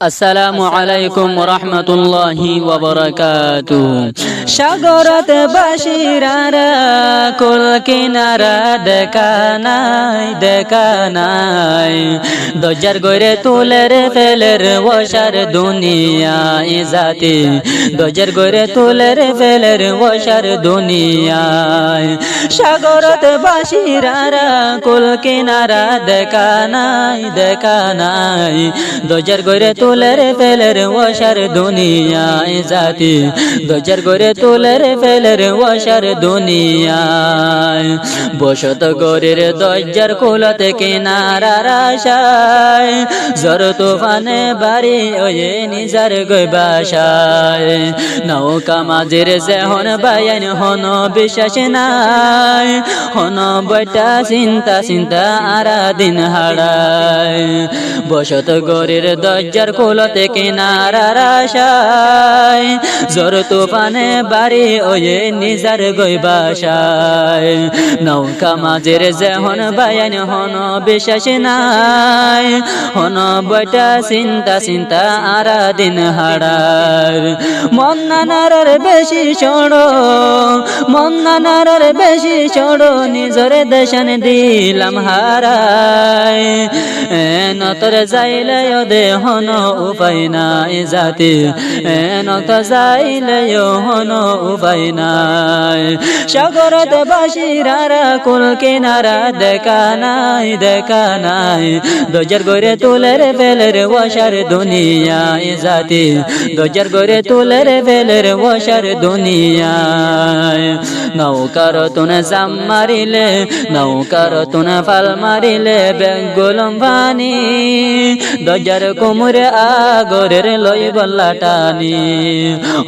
আসসালামু আলাইকুম রহমতুল্লাহি ওয়া বারাকাতুহু। সাগরত বাসিরারা কুল কিনারা দেখা নাই দরজার গইরে তুলের ফেলের ওয়াসার দুনিয়ায় জাতি দরজার গইরে তুলের ফেলের ওয়াসার দুনিয়ায় সাগরত বাসিরারা কুল কিনারা দেখা নাই দরজার গইরে তুলের ফেলের ওয়াসার দুনিয়ায় জাতি দরজার গইরে তুলের ফেলের ওয়াসার দুনিয়ায় বসত গরের দরজার খুলতে কিনারার আশায় ঝড় তুফানে বাড়ি ওয়ে নিজার গই বাসায় নৌকা মাঝের যেহন বায়ান হন বিশ্বাস নাই হন বইটা চিন্তা আরা দিন হারায় বসত গরের দরজার খুলতে কিনারার আশায় ঝড় তুফানে বাড়ি ওয়ে নিজার গই বাসায় নৌকা মাঝের যেহন বায়ান হন বিশ্বাস নাই হন বইটা চিন্তা আরা দিন হারায় মন নানার বেশি ছোড়ো মন নানার বেশি ছোড়ো নিজর দেশন দিলাম হারায় নতর যাইলে দে হন উপায় নাই জাতি নত যাইলে হন উপায় নাই সাগরত বাসিরারা কুল কিনারা দেখা নাই দরজার গইরে তুলের ফেলের ওয়াসার দুনিয়ায় জাতি দরজার গইরে তুলের ফেলের ওয়াসার দুনিয়ায় নৌকার তুন জাম মারিলে নৌকার তুন ফাল মারিলে বেগুলম পানি দরজার কুমুরে আগরের লই বল্লা টানি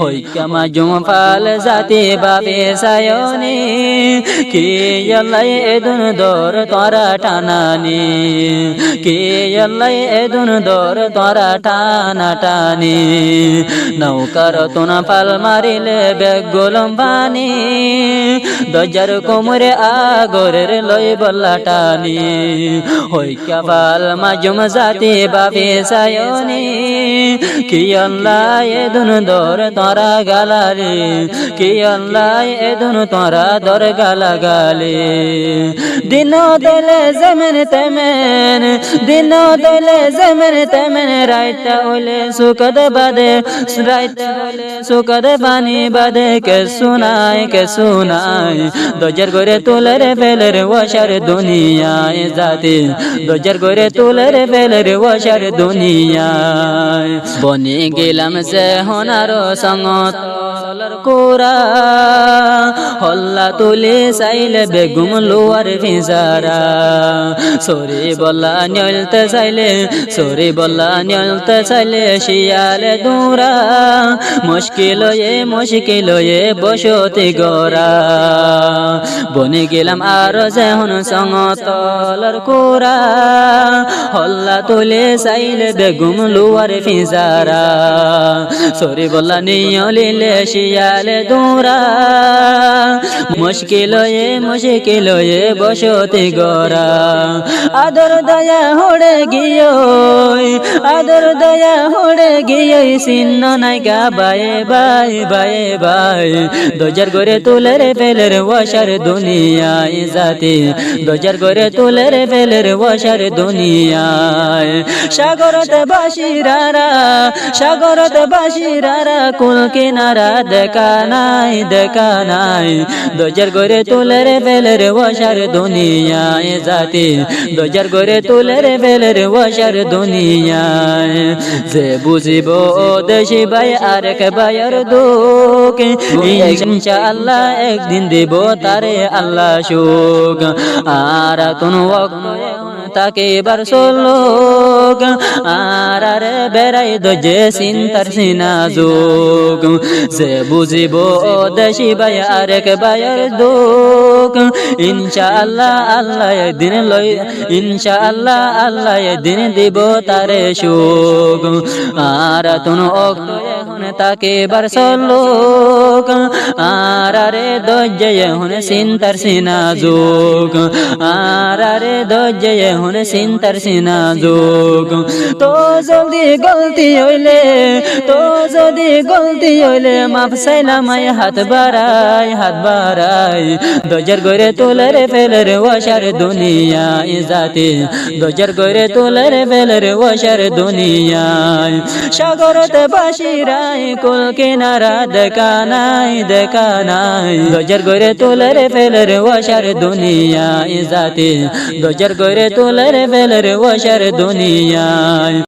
ওই কামা জুম ফাল জাতি বাবে সায়নি কি আল্লাহ এদুন দর তোরা টানানি কি আল্লাহ এদুন দর তোরা টানি নৌকার তুনা ফাল মারিলে বেগুলম পানি দরজার কুমুরে আগরের লই বল্লা টানি ওই কাবাল মাজুম জাতি বাবে সায়নি কি আল্লাহ এদুন দর তোরা গালালি কি আল্লাহ এদুন তোরা দর গালা গালি দিন দলে জমেন তেমেন দিন দলে জমেন তেমেন রাইতা ওলে সুকদ বাদে রাইতা ওলে সুকদ বানি বাদে কে সুনাই দরজার গইরে তুলের ফেলের ওয়াসার দুনিয়ায় জাতি দরজার গইরে তুলের ফেলের ওয়াসার দুনিয়ায় বনি গেলাম সে হনার সঙ্গত কোরা হল্লা তুলে চাইলে বেগুম লোয়ার ভিজারা সরি বল্লা নিয়লতে চাইলে শিয়ালে দূরা মুশকিল বসতি গরা বনে গেলাম আর যেহন সঙ্গতলর কোরা হল্লা তুলে চাইলে বেগুম লোয়ার ভিজারা সরি বল্লা নিয়লিলে শিয়ালে দূরা মুশকিল বসতি গরা আদর দয়া হড়ে গিয়ে চিহ্ন নাইকা বাই দরজার গইরে তুলের ফেলের ওয়াসার দুনিয়ায় জাতি দরজার গইরে তুলের ফেলের ওয়াসার দুনিয়ায় সাগরত বাসিরারা কুল কিনারা দেখা নাই দরজার গইরে তুলের ফেলের ওয়াসার দুনিয়ায় জাতি দরজার গইরে তুলের ফেলের ওয়াসার দুনিয়ায় যে বুঝিব দেশি ভাই আরেক ভাইয়ের দুঃখ ইনশাআল্লাহ একদিন দেব তারে আল্লাহ সুখ আর তুন তাকে বার সোলোক আর বেড়াই দজে চিন্তার সিনা যোগ যে বুঝিব দেশি ভাই আরেক ভাইয়ের দুঃখ ইনশাআল্লাহ আল্লাহ একদিন দিব তারে সুখ আর তুন তাকে বার সল্লোক আরে দজ্জে হুন সিন্তার সিনা যোগ আরে দজ্জে হুন সিন্তার সিনা যোগ তো যদি গলতি হইলে মাফ চাইলাম হাত বাড়াই দরজার গরে তোলার ফেলের ওয়াশার দুনিয়ায় জাতি দরজার গরে তোলার ফেলের ওয়াশার দুনিয়ায় সাগরতে বাসিরাই কুল কিনারা দেখা নাই দরজার গরে তোলার ফেলের ওয়াশার দুনিয়ায় জাতি দরজার গরে তোলার ফেলের ওয়াশার দুনিয়ায়